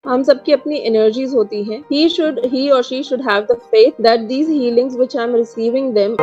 हम सबकी अपनी energies होती हैं. He or she should have the faith that these healings which I'm receiving them.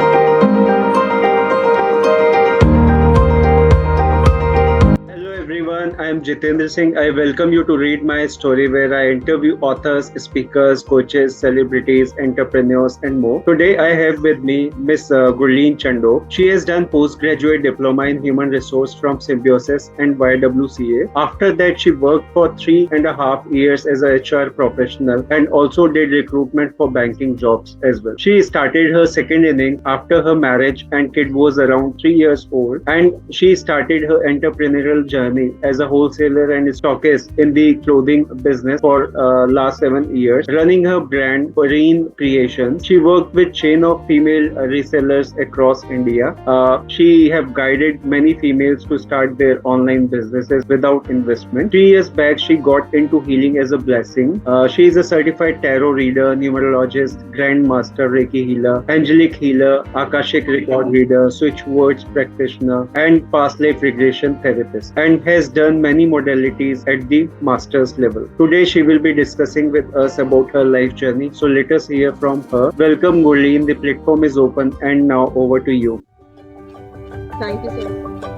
Everyone, I am Jitendra Singh. I welcome you to read my story where I interview authors, speakers, coaches, celebrities, entrepreneurs and more. Today I have with me Miss Gurleen Chandhok. She has done Post Graduate Diploma in Human Resource from Symbiosis and YWCA. After that she worked for 3.5 years as a HR professional and also did recruitment for banking jobs as well. She started her second inning after her marriage and kid was around 3 years old, and she started her entrepreneurial journey as a wholesaler and stockist in the clothing business for last 7 years, running her brand Pareen Creations. She worked with chain of female resellers across India. She have guided many females to start their online businesses without investment. 3 years back, she got into healing as a blessing. She is a certified tarot reader, numerologist, grand master Reiki Healer, Angelic Healer, Akashic Record Reader, switch words practitioner, and past life regression therapist, and has done many modalities at the master's level. Today she will be discussing with us about her life journey. So let us hear from her. Welcome Gurleen, the platform is open and now over to you. Thank you so much.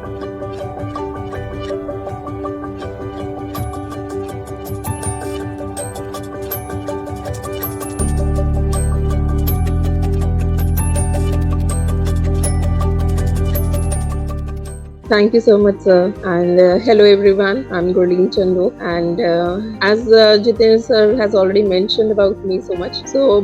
Thank you so much, sir. And hello, everyone. I'm Gurleen Chandhok. And as Jitendra sir has already mentioned about me so much. So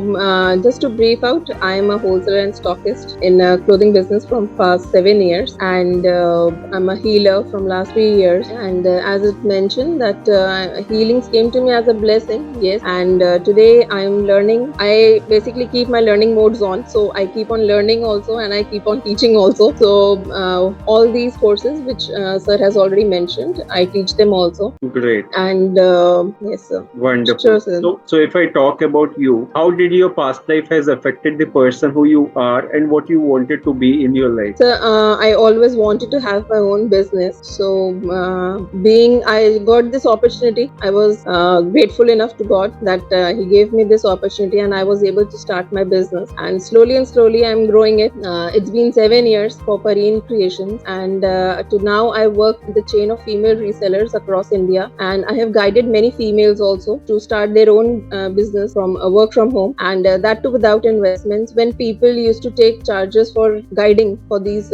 just to brief out, I am a wholesaler and stockist in a clothing business from past 7 years. And I'm a healer from last 3 years. And as it mentioned that healings came to me as a blessing. Yes. And today I'm learning. I basically keep my learning modes on. So I keep on learning also and I keep on teaching also. So all these courses which sir has already mentioned, I teach them also. Great. And yes, sir. Wonderful. Sure, sir. So if I talk about you, how did your past life has affected the person who you are and what you wanted to be in your life? So I always wanted to have my own business. So I got this opportunity. I was grateful enough to God that He gave me this opportunity and I was able to start my business. And slowly I'm growing it. It's been 7 years for Pareen Creations, and to now I work with the chain of female resellers across India, and I have guided many females also to start their own business from work from home, and that too without investments, when people used to take charges for guiding for these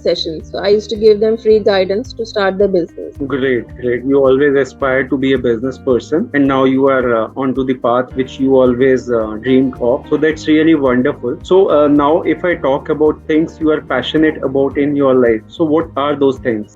sessions. So I used to give them free guidance to start their business. Great. You always aspire to be a business person, and now you are onto the path which you always dreamed of. So that's really wonderful. So now if I talk about things you are passionate about in your life, so what are those things?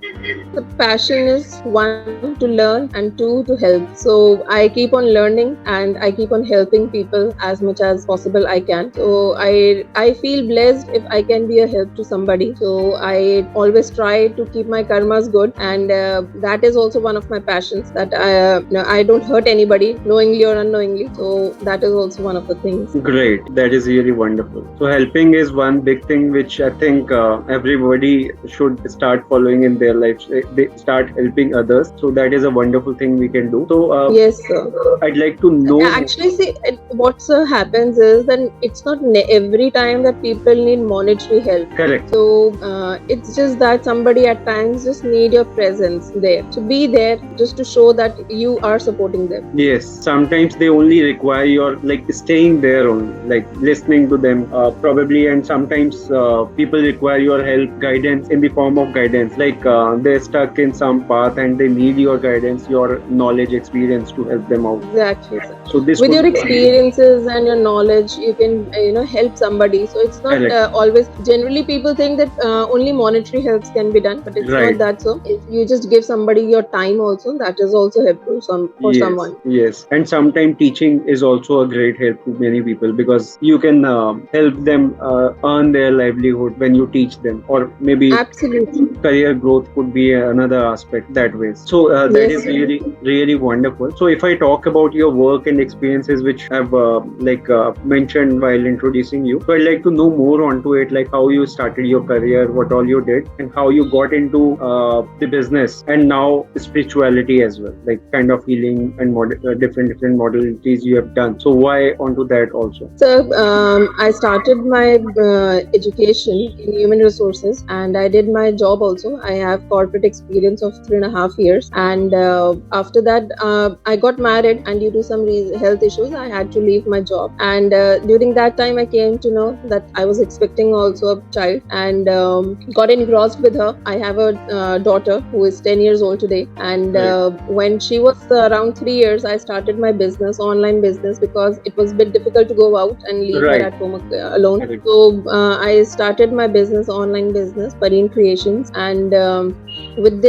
The passion is one, to learn, and two, to help. So I keep on learning and I keep on helping people as much as possible I can. So I feel blessed if I can be a help to somebody. So I always try to keep my karmas good, and that is also one of my passions, that I don't hurt anybody knowingly or unknowingly. So that is also one of the things. Great. That is really wonderful. So helping is one big thing which I think everybody should start following in their lives. They start helping others. So that is a wonderful thing we can do. So yes, sir. I'd like to know. Actually, see, what happens is that it's not every time that people need monetary help. Correct. So it's just that somebody at times just need your presence there. So be there just to show that you are supporting them. Yes. Sometimes they only require your staying there only, listening to them probably, and sometimes people require your help, guidance in the form of guidance. They're stuck in some path and they need your guidance, your knowledge, experience to help them out. Exactly, sir. So this with your experiences and your knowledge, you can help somebody. So it's not always. Generally, people think that only monetary helps can be done, but it's not that. So if you just give somebody your time, also that is also helpful for someone. Yes, and sometimes teaching is also a great help to many people, because you can help them earn their livelihood when you teach them, or maybe absolutely career growth could be another aspect that way. So that Yes, is sir. really wonderful. So if I talk about your work and experiences which I've mentioned while introducing you, so I'd like to know more onto it, like how you started your career, what all you did, and how you got into the business, and now spirituality as well, like kind of healing and different modalities you have done. So why onto that also? So I started my education in human resources, and I did my job also. I have corporate experience of 3.5 years, and after that, I got married, and due to some health issues, I had to leave my job. And during that time, I came to know that I was expecting also a child, and got engrossed with her. I have a daughter who is 10 years old today, and Right. when she was around 3 years, I started my business, online business, because it was a bit difficult to go out and leave her Right. at home alone. Correct. So I started my business, online business, Pareen Creations, and with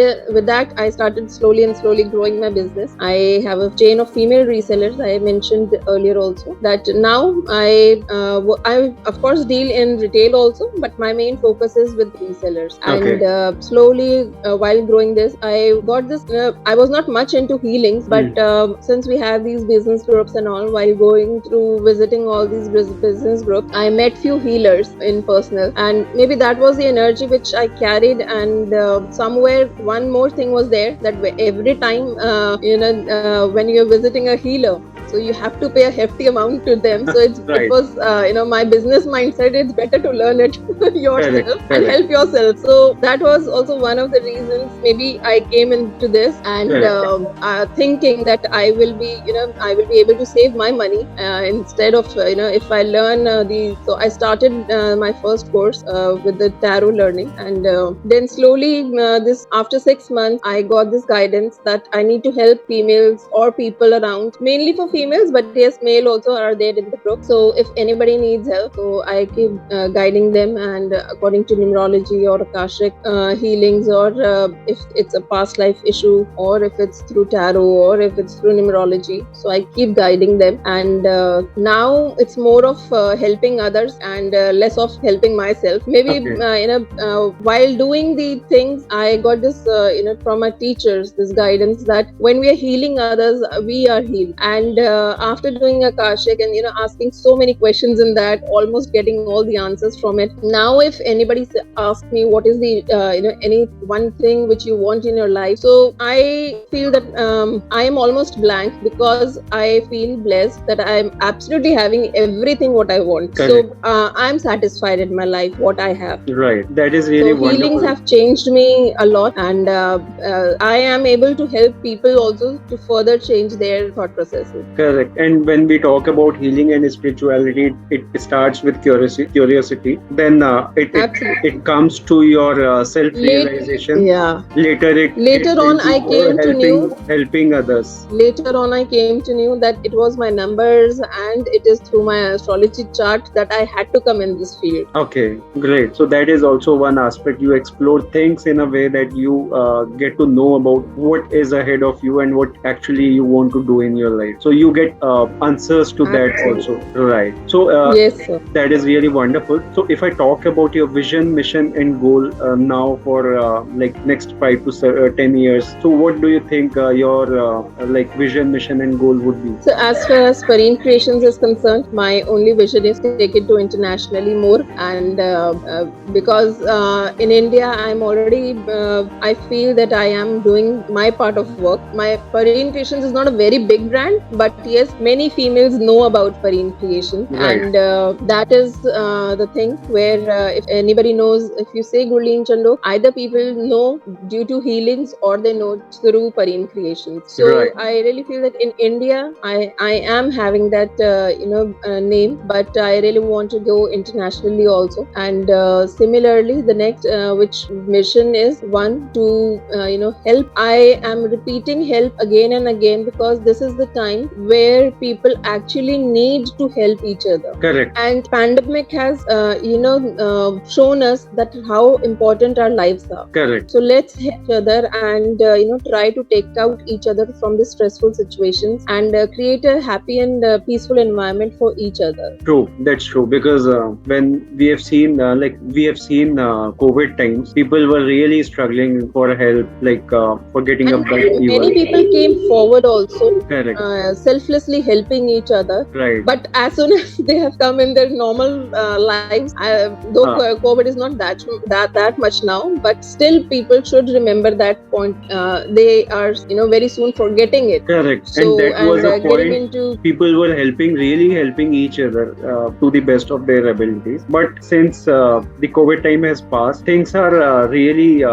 that, I started slowly and slowly growing my business. I have a chain of female resellers. I mentioned earlier also that now I of course deal in retail also, but my main focus is with resellers. Okay. And slowly, while growing this, I got this. I was not much into healings, but since we have these business groups and all, while going through visiting all these business groups, I met few healers in personal, and maybe that was the energy which I carried. And somewhere one more thing was there, that every time when you're visiting a healer, so you have to pay a hefty amount to them. So it Right. was my business mindset. It's better to learn it yourself and Correct. help yourself. So that was also one of the reasons maybe I came into this, and Correct. thinking that I will be able to save my money instead of if I learn so I started my first course with the tarot learning, and then slowly this after 6 months I got this guidance that I need to help females or people around, mainly for females, but yes, male also are there in the group. So if anybody needs help, so I keep guiding them, and according to numerology or Akashic healings, or if it's a past life issue, or if it's through tarot, or if it's through numerology, so I keep guiding them. And now it's more of helping others and less of helping myself. Maybe while doing the things, I got this from my teachers, this guidance that when we are healing others, we are healed. And after doing Akashic and asking so many questions in that, almost getting all the answers from it, now if anybody asks me what is the any one thing which you want in your life, so I feel that I am almost blank, because I feel blessed that I'm absolutely having everything what I want. Correct. So I'm satisfied in my life what I have. Right. That is really So healings wonderful. have changed me a lot, and I am able to help people also to further change their thought processes. Correct. And when we talk about healing and spirituality, it starts with curiosity. Then it comes to your self-realization. Yeah. Later, it Later gets on, into I came to helping others. Later on, I came to know that it was my numbers, and it is through my astrology chart that I had to come in this field. Okay, great. So that is also one aspect. You explore things in a way that you get to know about what is ahead of you and what actually you want to do in your life. So you get answers to that also. Right. So yes, sir. that is really wonderful. So if I talk about your vision, mission, and goal now for like next 5 to 10 years, so what do you think your vision, mission, and goal would be? So as far as Pareen Creations is concerned, my only vision is to take it to internationally more, and because in India I'm already I feel that I am doing my part of work. My Pareen Creations is not a very big brand, but yes, many females know about Pareen Creations, Right. and that is the thing where if anybody knows, if you say Gurleen Chandhok, either people know due to healings or they know through Pareen Creations. So Right. I really feel that in India I am having that name, but I really want to go internationally also. And similarly, the next which mission is one to help. I am repeating help again and again, because this is the time where people actually need to help each other. Correct. And pandemic has shown us that how important our lives are. Correct. So let's help each other and try to take out each other from the stressful situations and create a happy and peaceful environment for each other. True, that's true. Because when we have seen, COVID times, people were really struggling for help, for getting a And bed many even. people came forward also, Correct. selflessly helping each other. Right. But as soon as they have come in their normal lives, though COVID is not that much now, but still people should remember that point. They are very soon forgetting it. Correct. So And that was a getting point. into People were really helping each other to the best of their abilities. But since the COVID time has passed, things are really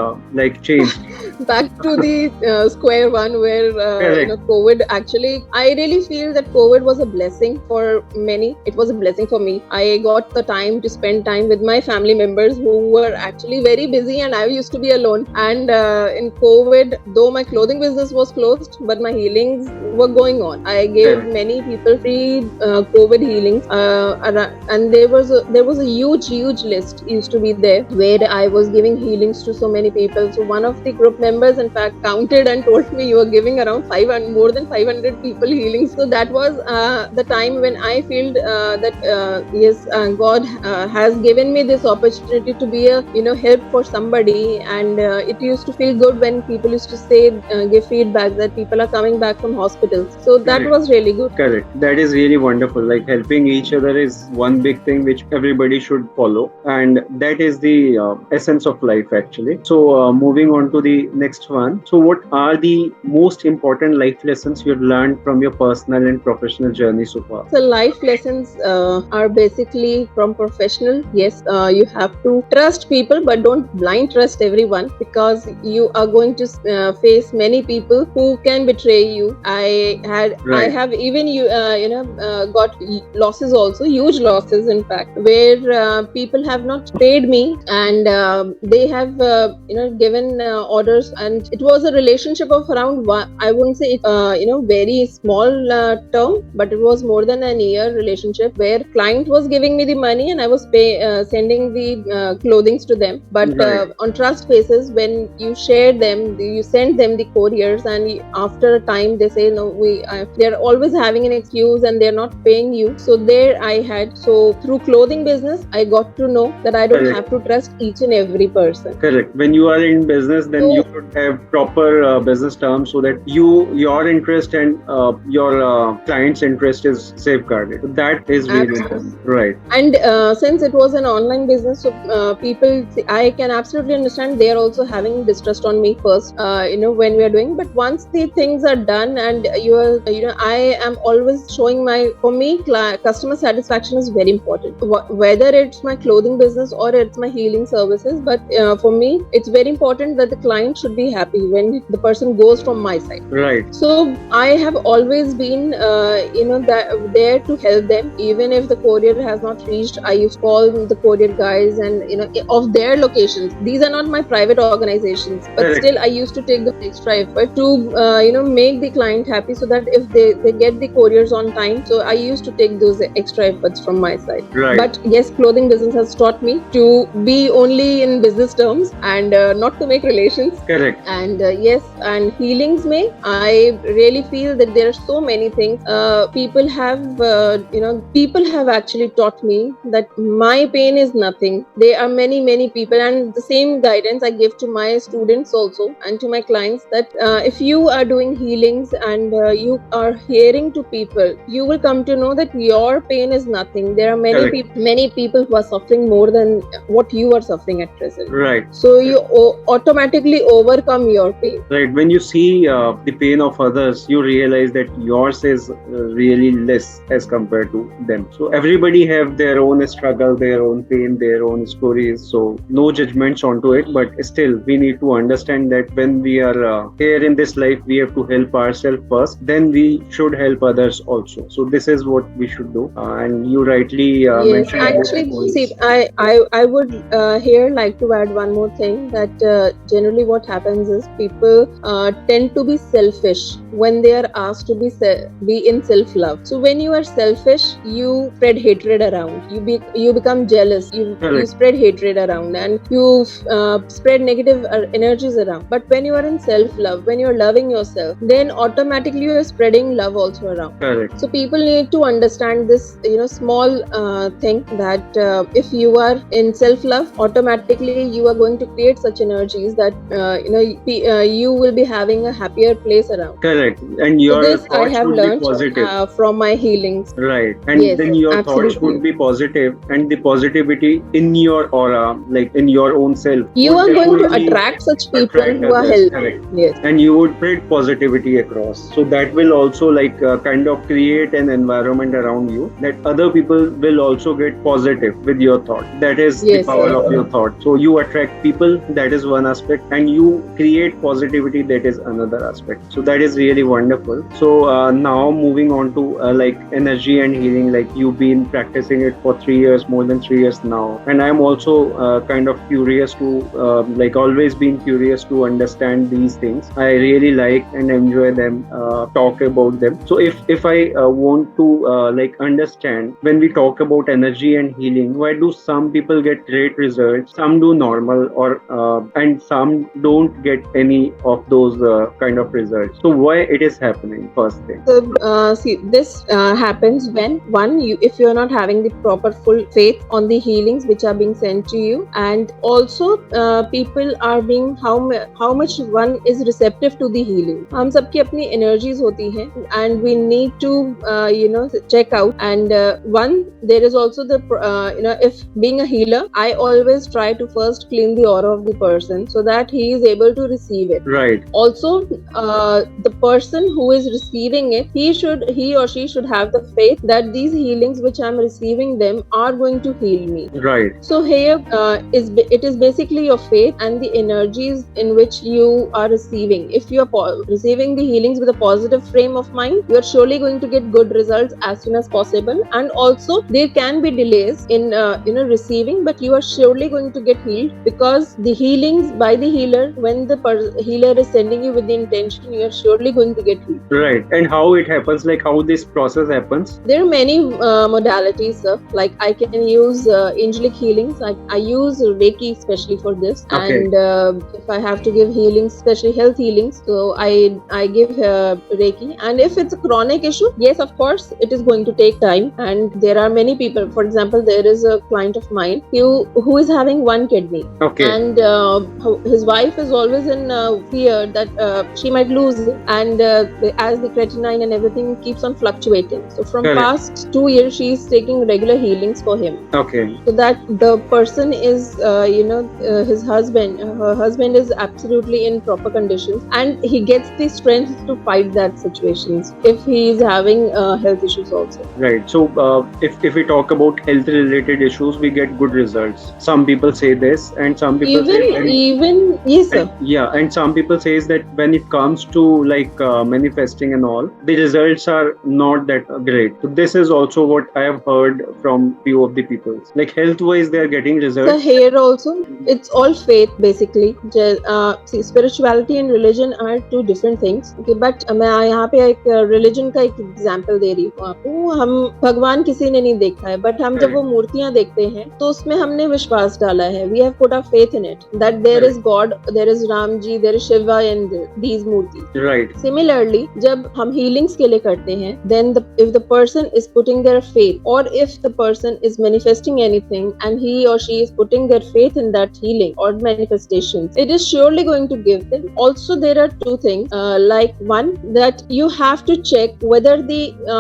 changed. back to the square one where Correct. COVID actually, I really feel that COVID was a blessing for many. It was a blessing for me. I got the time to spend time with my family members who were actually very busy, and I used to be alone. And in COVID, though my clothing business was closed, but my healings were going on. I gave Correct. many people free COVID healings, and there was a huge list used to be there where I was giving healings to so many people. So one of the group members in fact counted and told me you were giving around more than 500 people healings. So that was the time when I feel that yes, God has given me this opportunity to be a help for somebody, and it used to feel good when people used to say give feedback that people are coming back from hospitals. So that Correct. was really good. Correct. That is really wonderful. Like helping each other is one big thing which everybody should follow, and that is the essence of life actually. So moving on to the next one. So what are the most important life lessons you've learned from your personal and professional journey so far? So life lessons are basically from professional. Yes, you have to trust people, but don't blind trust everyone, because you are going to face many people who can betray you. I Right. have even got losses also, huge losses in fact, where people have not paid me, and they have given orders, and it was a relationship of around one, I wouldn't say it very small term, but it was more than a year relationship where client was giving me the money and I was sending the clothings to them. But Right. on trust basis, when you share them, you send them the couriers, and after a time they say no, they're always having an excuse and they're not paying you. So there I had, so through clothing business I got to know that I don't Correct. have to trust each and every person. Correct. When you are in business, then So- you should have proper business terms so that your interest and your client's interest is safeguarded. So that is really important. Right. And since it was an online business, so people, I can absolutely understand they are also having distrust on me first, when we are doing. But once the things are done, and I am always showing for me, customer satisfaction is very important. Whether it's my clothing business or it's my healing services, but for me, it's very important that the client should be happy when the person goes from my side. Right. So I have always been, there to help them, even if the courier has not reached. I used to call the courier guys, and of their locations. These are not my private organizations, but Correct. still I used to take the extra effort to make the client happy, so that if they get the couriers on time. So I used to take those extra efforts from my side. Right. But yes, clothing business has taught me to be only in business terms and not to make relations. Correct. And yes, and healings may, I really feel that there are so many things people have actually taught me that my pain is nothing. There are many people, and the same guidance I give to my students also and to my clients, that if you are doing healings and you are hearing to people, you will come to know that your pain is nothing. There are many people who are suffering more than what you are suffering at present. Right. So you automatically overcome your pain. Right. When you see the pain of others, you realize that yours is really less as compared to them. So everybody have their own struggle, their own pain, their own stories. So no judgments onto it, but still we need to understand that when we are here in this life, we have to help ourselves first. Then we should help others also. So this is what we should do. And you rightly Yes, mentioned about actually, points. see, I would here like to add one more thing, that generally what happens is people tend to be selfish when they are asked to be be in self-love. So when you are selfish, you spread hatred around. You become jealous. You spread hatred around, and you spread negative energies around. But when you are in self-love, when you are loving yourself, then automatically you are spreading love also around. Correct. So people need to understand this, small thing, that if you are in self-love, automatically you are going to create such energies that you will be having a happier place around. Correct. And your so this I thoughts have would be learned positive. from my healings. Right. And Yes, then your thoughts absolutely. would be positive, and the positivity in your aura, like in your own self, You would are going to definitely attract such people attract who are others. healthy. Correct. Yes. And you would spread positivity across. So that will also like kind of create an environment around you that other people will also get positive with your thought. That is the Yes, power sir. of your thought. So you attract people, that is one aspect, and you create positivity, that is another aspect. So that is really wonderful. So now moving on to like energy and healing, like you've been practicing it for 3 years, more than 3 years now, and I'm also kind of curious to like always been curious to understand these things. I really like and enjoy them, talk about them. So if I want to like understand, when we talk about energy and healing, why do some people get great results, some do normal, or and some don't get any of those kind of results? So why it is happening, first thing? So, see, this happens when if you are not having the proper full faith on the healings which are being sent to you, and also people are being how much one is receptive to the healing. हम सबकी अपनी energies होती हैं, and we need to check out. And one, there is also the if being a healer, I always try to first clean the aura of the person so that he is able to receive it. Right. Also, the person who is receiving it, he or she should have the faith that these healings which I'm receiving them are going to heal me. Right. So here it is basically your faith and the energies in which you are receiving. If you are receiving the healings with a positive frame of mind, you are surely going to get good results as soon as possible. And also there can be delays in receiving, but you are surely going to get healed, because the healings by the healer, when the healer is sending you with the intention, you are surely going to get healed. Right. And how it happens, like how this process happens? There are many modalities, sir. Like I can use angelic healings. I use Reiki especially for this. Okay. And if I have to give healings, especially health healings, so I give Reiki. And if it's a chronic issue, yes, of course, it is going to take time. And there are many people. For example, there is a client of mine who is having one kidney. Okay. And his wife is always in fear that she might lose it. And as the creatinine and everything keeps on fluctuating. So from Correct. past 2 years, she is taking regular healings for him. Okay. So that the person is, her husband is absolutely in proper conditions, and he gets the strength to fight that situations if he is having health issues also. Right. So if we talk about health related issues, we get good results. Some people say this, and some people even yes, sir. Yeah, and some people says that when it comes to like manifesting and all, the results are not that great. So this is also what I have heard from few of the people. Like health wise, they are getting results. So here also, it's all faith basically. See, spirituality and religion are two different things. Okay, but मैं यहाँ पे एक religion का एक example दे रही हूँ आपको. हम भगवान किसी ने नहीं देखा है, but हम जब वो मूर्तियाँ देखते हैं, तो उसमें हमने विश्वास डाला है. We have put our faith in it that there is God, there is Ram ji, there is Shiva in these Murthy. Right. Similarly, जब हम healings के लिए करते हैं, then if the person is putting their faith, or if the person is manifesting anything and he or she is putting their faith in that healing or manifestations, it is surely going to give them. Also, there are two things. Like one, that you have to check whether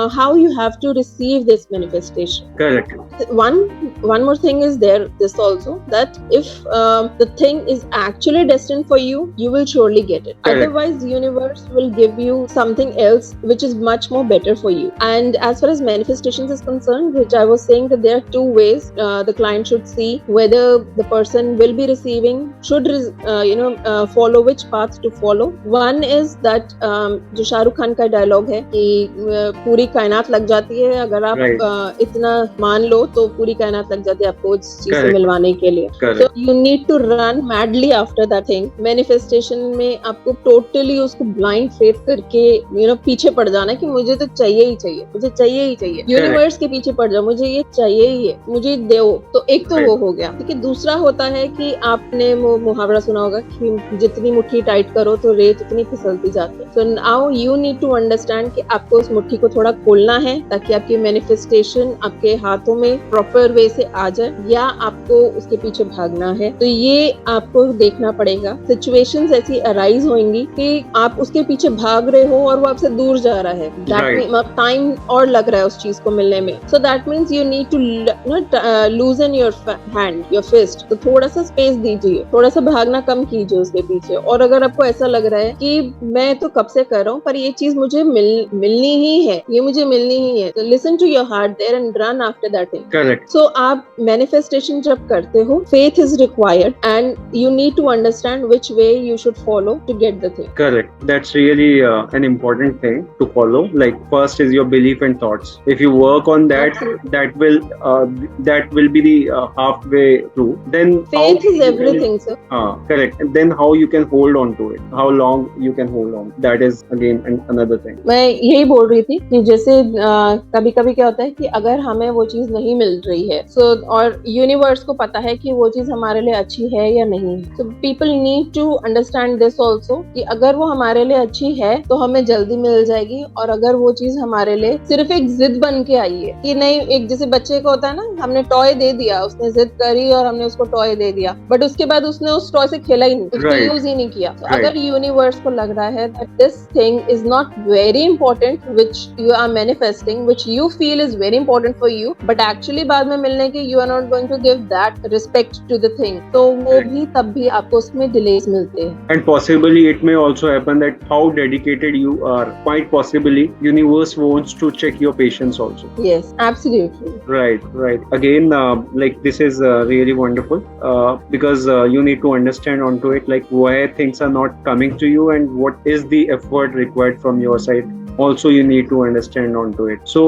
how you have to receive this manifestation. Correct. One more thing is there. This also, that if the thing is actually destined for you, you will surely get it. Correct. Otherwise, the universe will give you something else which is much more better for you. And as far as manifestations is concerned, which I was saying that there are two ways the client should see whether the person will be receiving, should follow which path to follow. One is that जो शाहरुख खान का dialogue है कि पूरी कायनात लग जाती है अगर आप इतना मान लो करो तो पूरी कायनात लग जाती है आपको उस चीज से Correct. मिलवाने के लिए. So Correct. you need to run madly after that thing. Manifestation में आपको totally उसको blind faith करके पीछे पड़ जाना है कि मुझे तो चाहिए ही चाहिए, मुझे चाहिए ही चाहिए. यूनिवर्स के पीछे पड़ जाओ, मुझे ये चाहिए ही है, मुझे दो. तो एक तो वो हो गया. ठीक है. दूसरा होता है कि आपने मुहावरा सुना होगा कि जितनी मुट्ठी टाइट करो तो रेत उतनी फिसलती जाती है. So now you need to understand कि आपको उस मुट्ठी को थोड़ा खोलना है ताकि आपकी मैनिफेस्टेशन आपके हाथों में प्रॉपर वे से आ जाए, या आपको उसके पीछे भागना है. तो ये आपको देखना पड़ेगा. सिचुएशंस ऐसी अराइज होंगी कि आप उसके पीछे भाग रहे हो और वो आपसे दूर जा रहा है. टाइम और लग रहा है उस चीज को मिलने में. So that means you need to loosen your hand, your fist. तो थोड़ा सा स्पेस दीजिए, थोड़ा सा भागना कम कीजिए उसके पीछे. और अगर आपको ऐसा लग रहा है कि मैं तो कब से कर रहा हूँ पर ये चीज मुझे मिलनी ही है, ये मुझे मिलनी ही है, तो listen to your heart there and run after that thing. Correct. So आप मैनिफेस्टेशन जब करते हो, faith is required and you need to understand which way you should follow to get the thing. Correct. That's really an important thing to follow. Like first is your belief and thoughts. If you work on that, Absolutely. that will be the halfway through. Then Faith is everything, sir. Correct. And then how you can hold on to it? How long you can hold on? That is again another thing. मैं यही बोल रही थी कि जैसे कभी कभी क्या होता है कि अगर हमें वो चीज नहीं मिल रही है, और यूनिवर्स को पता है कि वो चीज हमारे लिए अच्छी है या नहीं है. So people need to understand this also कि अगर वो हमारे लिए अच्छी है तो हमें जल्दी मिल जाएगी, और अगर वो चीज हमारे लिए सिर्फ एक जिद बन के आई है कि नहीं, एक जैसे बच्चे को होता है ना, हमने टॉय दे दिया, उसने जिद करी और हमने उसको टॉय दे दिया, बट उसके बाद उसने उस टॉय से खेला ही नहीं, उसको यूज ही नहीं किया. तो अगर यूनिवर्स को लग रहा है that this thing is not very important which you are manifesting, which you feel is very important for you, but actually बाद में मिलने के you are not going to give that respect to the thing, तो वो भी तब भी आपको उसमें delays मिलते हैं. And possibly it may also happen that how dedicated you are. Quite possibly universe wants to check your patience also. Yes, absolutely. Right. Again, like this is really wonderful because you need to understand onto it, like why things are not coming to you and what is the effort required from your side. Also you need to understand onto it. So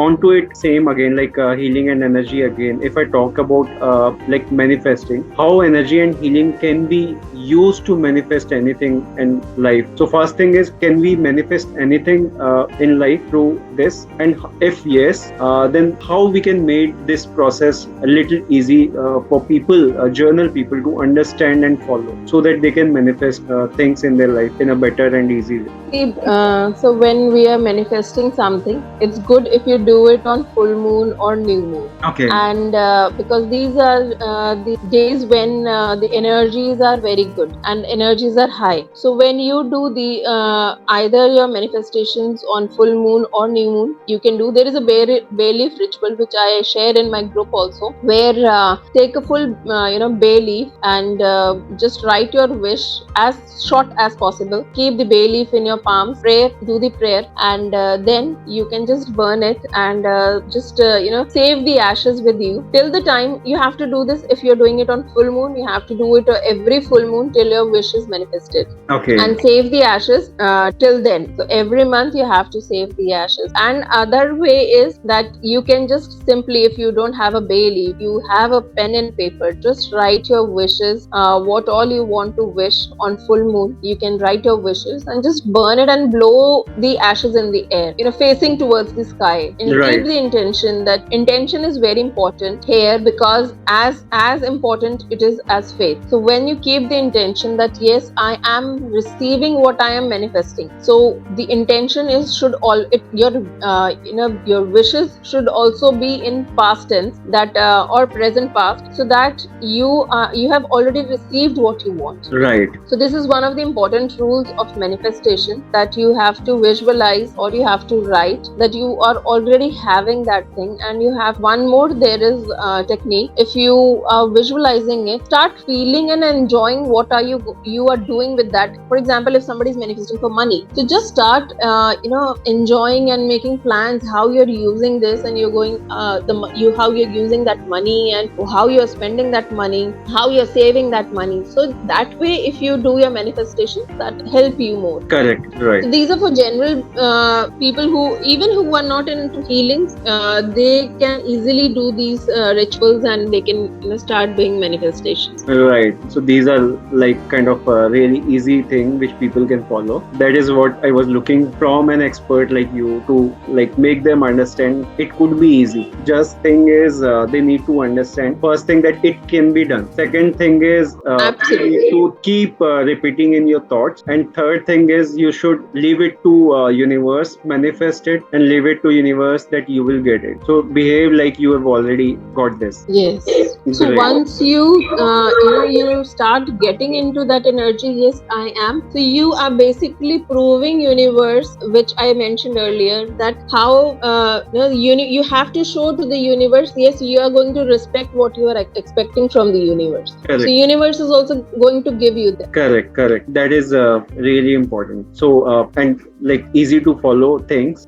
onto it, same again, like healing and energy again. If I talk about like manifesting, how energy and healing can be used to manifest anything in life. So first thing is, can we manifest anything in life through this? And if yes, then how we can make this process a little easy for people, journal people, to understand and follow, so that they can manifest things in their life in a better and easy way. So when we are manifesting something, it's good if you do it on full moon or new moon. Okay. And because these are the days when the energies are very good and energies are high. So when you do the either your manifestations on full moon or new moon, you can do, there is a bay leaf ritual which I share in my group also, where take a full bay leaf and just write your wish as short as possible. Keep the bay leaf in your palms, do the prayer, and then you can just burn it and just save the ashes with you till the time. You have to do this if you're doing it on full moon. You have to do it every full moon till your wish is manifested. Okay. And save the ashes till then. So every month you have to save the ashes. And other way is that you can just simply, if you don't have a bay leaf, you have a pen and paper, just write your wishes, what all you want to wish on full moon. You can write your wishes and just burn it and blow the ashes in the air, facing towards the sky. And keep the intention. That intention is very important here, because as important it is as faith. So when you keep the intention that yes, I am receiving what I am manifesting, so the intention is your wishes should also be in past tense, that or present past, so that you have already received what you want. Right. So this is one of the important rules of manifestation, that you have to visualize or you have to write that you are already having that thing. And you have one more, there is a technique. If you are visualizing it, start feeling and enjoying what you are doing with that. For example, if somebody is manifesting for money, so just start enjoying and making plans how you're using this, and you're going how you're using that money and how you're spending that money, how you're saving that money. So that way, if you do your manifestation, that help you more. Correct. Right. So these are for general people who are not into healings, they can easily do these rituals, and they can start doing manifestations. Right. So these are like kind of a really easy thing which people can follow. That is what I was looking from an expert like you, to like make them understand it could be easy. Just thing is they need to understand first thing that it can be done. Second thing is you need to keep repeating in your thoughts. And third thing is you should leave it to universe, manifest it and leave it to universe that you will get it. So behave like you have already got this. Yes. So Great. once you start getting into that energy, yes, I am. So you are basically proving universe, which I mentioned earlier, that how you have to show to the universe, yes, you are going to respect what you are expecting from the universe. Correct. So universe is also going to give you that. Correct. That is really important. So and like easy to follow things,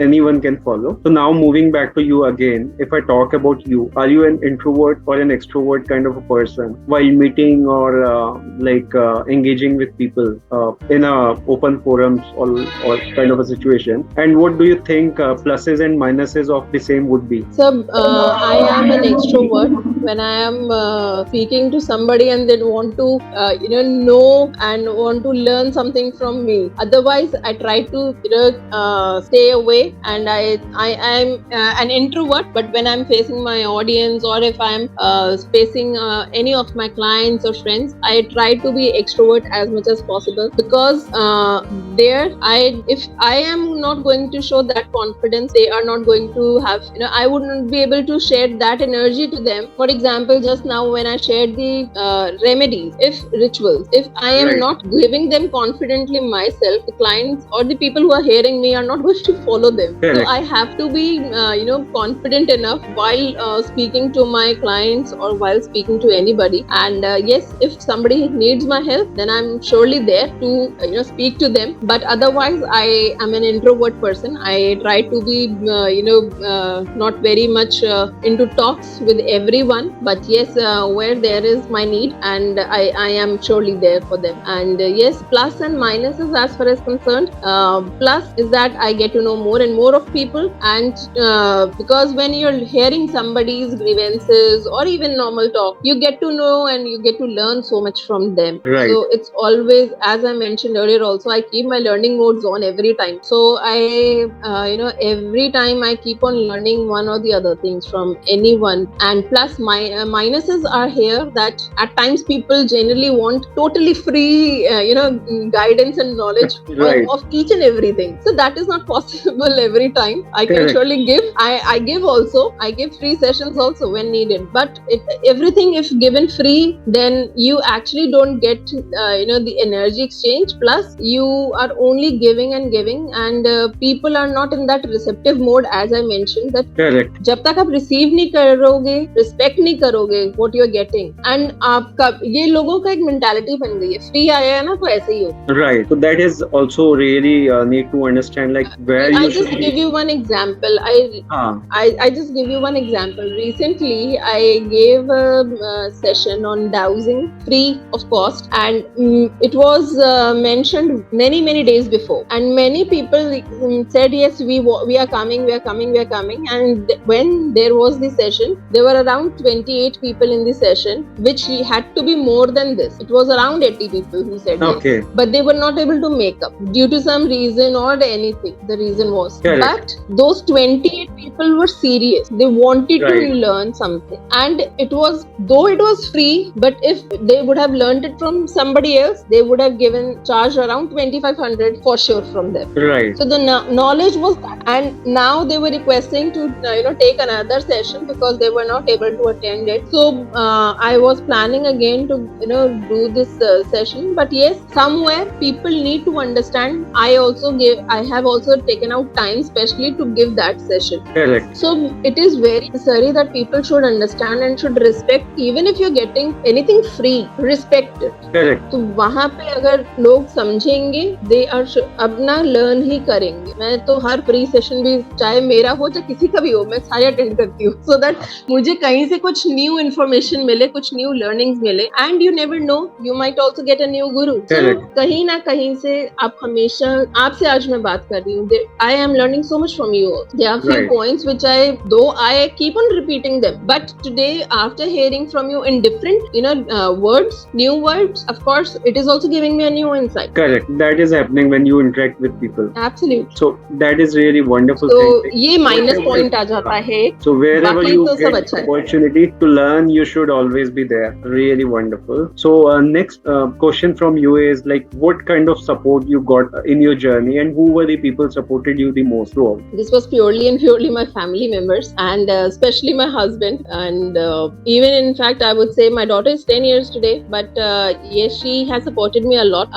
anyone can follow. So now moving back to you again, if I talk about you, are you an introvert or an extrovert kind of a person while meeting or engaging with people in open forums or kind of a situation? And what do you think pluses and minuses of the same would be? So I am an extrovert. When I am speaking to somebody and they want to know and want to learn something from me, otherwise I try to stay away, and I am an introvert. But when I'm facing my audience, or if I'm facing any of my clients or friends, I try to be extrovert as much as possible, because if I am not going to show that confidence, they are not going to have, I wouldn't be able to share that energy to them. For example, just now when I shared the remedies, if rituals, if I am not giving them confidently myself, the clients or the people who are hearing me are not going to follow them. Correct. So I have to be confident enough while speaking to my clients or while speaking to anybody. And yes, if somebody needs my help, then I'm surely there to speak to them. But otherwise, I am an introvert person. I try to be not very much into talks with everyone, but yes, where there is my need, and I am surely there for them. And yes, plus and minuses as far as concerned. Plus is that I get to know more and more of people, and because when you're hearing somebody's grievances or even normal talk, you get to know and you get to learn so much from them. Right. So it's always, as I mentioned earlier also, I keep my learning modes on every time. So I every time I keep on learning one or the other things from anyone. And plus my minuses are here, that at times people generally want totally free guidance and knowledge of each and everything. So that is not possible every time. I can surely give. I give also. I give free sessions also when needed. But everything if given free, then you actually don't get the energy exchange. Plus you are only giving and giving, and people are not in that receptive mode, as I mentioned. That जब तक आप receive नहीं करोगे, respect नहीं करोगे what you are getting, and आपका ये लोगों का एक mentality बन गई है, free आया है ना तो ऐसे ही हो. Right. So that is also really need to understand like where you should. I just give you one example. I just give you one example. Recently, I gave a session on dowsing, free of cost, and it was mentioned many days before. And many people said, yes, we are coming. And when there was the session, there were around 28 people in the session, which had to be more than this. It was around 80 people who said yes. But they were not able to make up due to some reason or anything. The reason was. But those 28 people were serious. They wanted to learn something. And though it was free, but if they would have learned it from somebody else, they would have charged around 2,500 for sure from them. Right. So the knowledge was that. And now they were requesting to take another session because they were not able to attend it. So I was planning again to do this session. But yes, somewhere people need to understand. I have also taken out time specially to give that session. Correct. So it is very necessary that people should understand and should respect, even if you're getting anything free, respect it. Correct. तो वहाँ पे अगर लोग समझेंगे, they are अपना learn ही करेंगे. मैं तो हर फ्री सेशन भी, चाहे मेरा हो चाहे किसी का भी हो, मैं सारे अटेंड करती हूँ, सो दैट मुझे कहीं से कुछ न्यू इन्फॉर्मेशन मिले, कुछ न्यू लर्निंग्स मिले. And you never know, you might also get a new गुरु. तो कहीं ना कहीं से आप हमेशा, आपसे आज मैं बात कर रही हूँ, I am learning so much from you. There are few points which I keep on repeating them, but today after hearing from you in different words, new words, of course it is also giving me a new insight. Correct. That is happening when you interact with people. Absolutely. So that is really wonderful so thing. ये minus point आ जाता है. So wherever बाकी you तो सब get अच्छा है. opportunity to learn, you should always be there. Really wonderful. So next question from you is like, what kind of support you got in your journey, and who were the people supported you the most throughout? This was purely and purely my family members, and especially my husband, and even in fact I would say my daughter is 10 years today, but yes, she has supported me a lot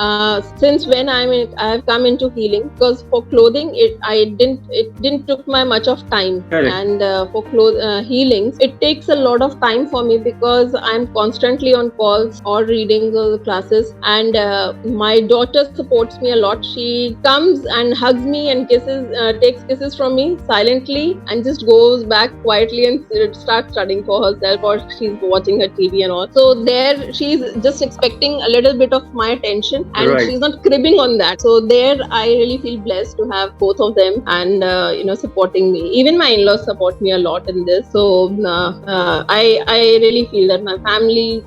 since when I have come into healing, because for clothing it didn't took my much of time. Correct. And for healings it takes a lot of time for me, because I'm constantly on calls or readings or classes, and my daughter supports me a lot. She comes and hugs me and takes kisses from me silently, and just goes back quietly and starts studying for herself, or she's watching her TV and all. So there she's just expecting a little bit of my attention, and she's not cribbing on that. So there I really feel blessed to have both of them, and supporting me. Even my in-laws support me a lot in this. So I really feel that my family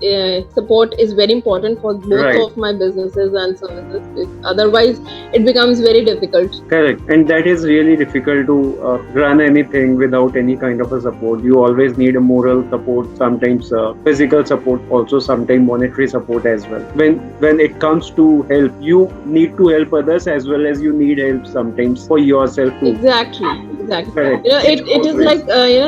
support is very important for both of my businesses and services. Otherwise it becomes very difficult. Correct. And that is really difficult to run anything without any kind of a support. You always need a moral support, sometimes physical support, also sometimes monetary support as well. When it comes to help, you need to help others as well as you need help sometimes for yourself too. Exactly. Correct. It is like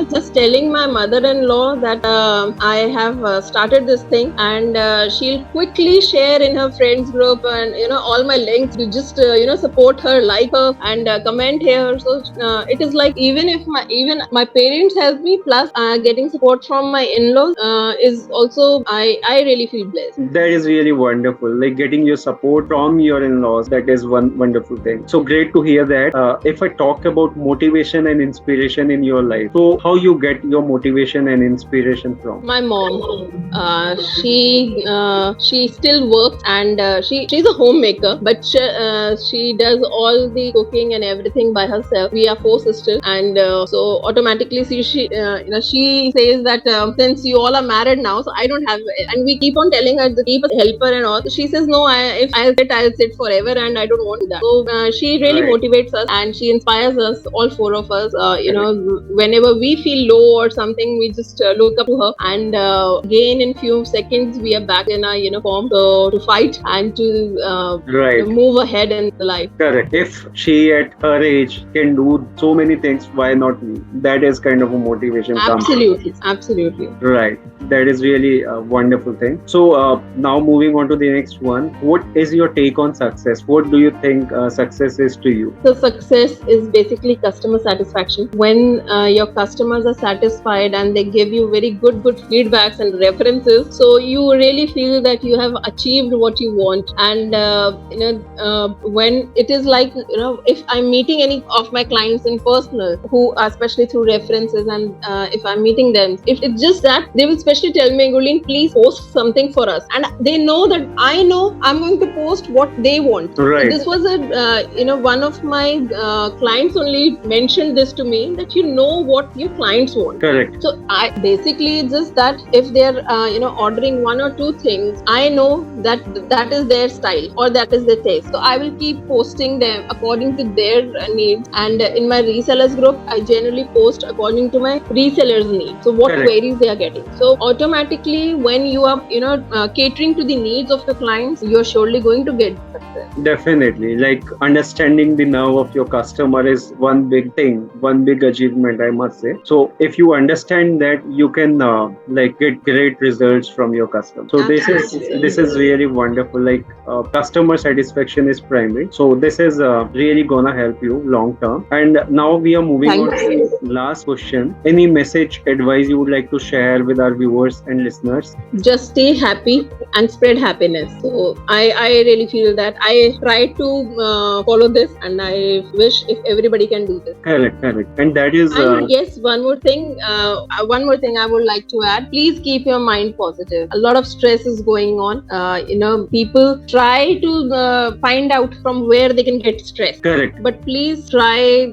just telling my mother-in-law that I have started this thing, and she'll quickly share in her friends group and all my links to just support her, like her, and comment here. So it is like even my parents help me, plus getting support from my in-laws is also I really feel blessed. That is really wonderful. Like getting your support from your in-laws, that is one wonderful thing. So great to hear that. If I talk about motivation and inspiration in your life, so how you get your motivation and inspiration from? My mom, she still works, and she's a homemaker, but she does all the cooking and everything by herself. We are 4 sisters, and so automatically she says that since you all are married now, so I don't have, and we keep on telling her to keep a helper and all. So she says no, if I'll sit forever, and I don't want to do that. So she really motivates us, and she inspires us, all 4 of us. Whenever we feel low or something, we just look up to her, and again in few seconds we are back in our uniform to fight and to move ahead in life. Correct. If she at her age can do so many things, why not me? That is kind of a motivation. Absolutely. Right. That is really a wonderful thing. So now moving on to the next one. What is your take on success? What do you think success is to you? So success is basically customer satisfaction. When your customers are satisfied and they give you very good feedbacks and references, so you really feel that you have achieved what you want. And when it is like, if I'm meeting any of my clients in personal, who are especially through references, and if I'm meeting them, if it's just that, they will especially tell me, Gurleen, please post something for us, and they know that I know I'm going to post what they want. Right. So this was one of my clients only mentioned this to me, that what your clients want. Correct. So I basically, it's just that if they're ordering 1 or 2 things, I know that is their style or that is their taste. So I will keep posting them according to their needs. And in my resellers group, I generally post according to my resellers' needs. So what queries they are getting. So automatically, when you are catering to the needs of the clients, you are surely going to get success. Definitely, like understanding the nerve of your customer is one big thing, one big achievement, I must say. So if you understand that, you can like get great results from your customer. So Absolutely, this is really wonderful. Like customer satisfaction is primary. So this is really gonna help you long term. And now we are moving thank on to you. the last question. Any message, advice you would like to share with our viewers and listeners? Just stay happy and spread happiness. So I really feel that I try to follow this, and I wish if everybody can do this. Correct, correct. And that is And yes, one more thing I would like to add. Please keep your mind positive. A lot of stress is going on. People try to find out from where they can get stress. correct. But please try,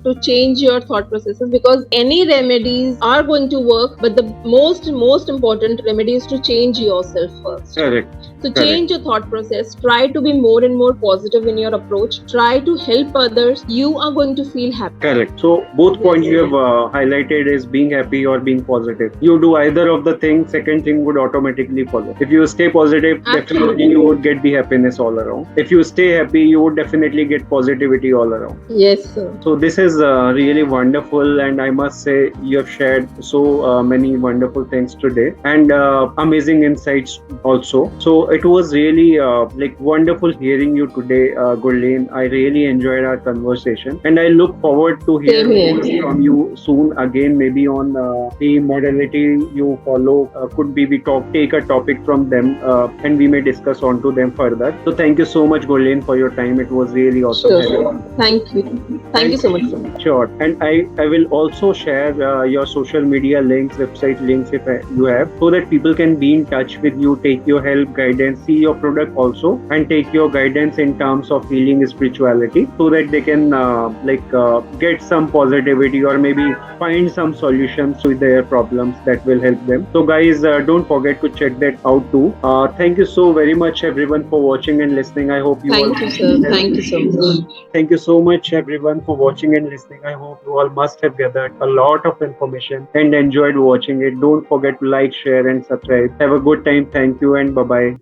to change your thought processes, because any remedies are going to work. But the most important remedy is to change yourself first. Correct. So change your thought process. Try to be more and more positive in your approach. Try to help others. You are going to feel happy. Correct. So both points you have highlighted is being happy or being positive. You do either of the things, second thing would automatically follow. If you stay positive, definitely you would get the happiness all around. If you stay happy, you would definitely get positivity all around. Yes, sir. So this is really wonderful, and I must say you have shared so many wonderful things today, and amazing insights also. So it was really like wonderful hearing you today, Gurleen. I really enjoyed our conversation, and I look forward to Same hearing here. from you soon again, maybe on the modality you follow. Could be we take a topic from them, and we may discuss onto them further. So thank you so much, Gurleen, for your time. It was really awesome. Sure. Thank you. Thank you so much, sir. Sure. And I will also share your social media links, website links if you have, so that people can be in touch with you, take your help, guidance, see your product also, and take your guidance in terms of healing spirituality, so that they can get some positivity or maybe find some solutions to their problems that will help them. So guys, don't forget to check that out too. Thank you so very much everyone for watching and listening. I hope you all Thank you, sir. Thank you so much. Thank you so much, everyone, for watching and listening. I hope you all must have gathered a lot of information and enjoyed watching it. Don't forget to like, share, and subscribe. Have a good time. Thank you, and bye bye.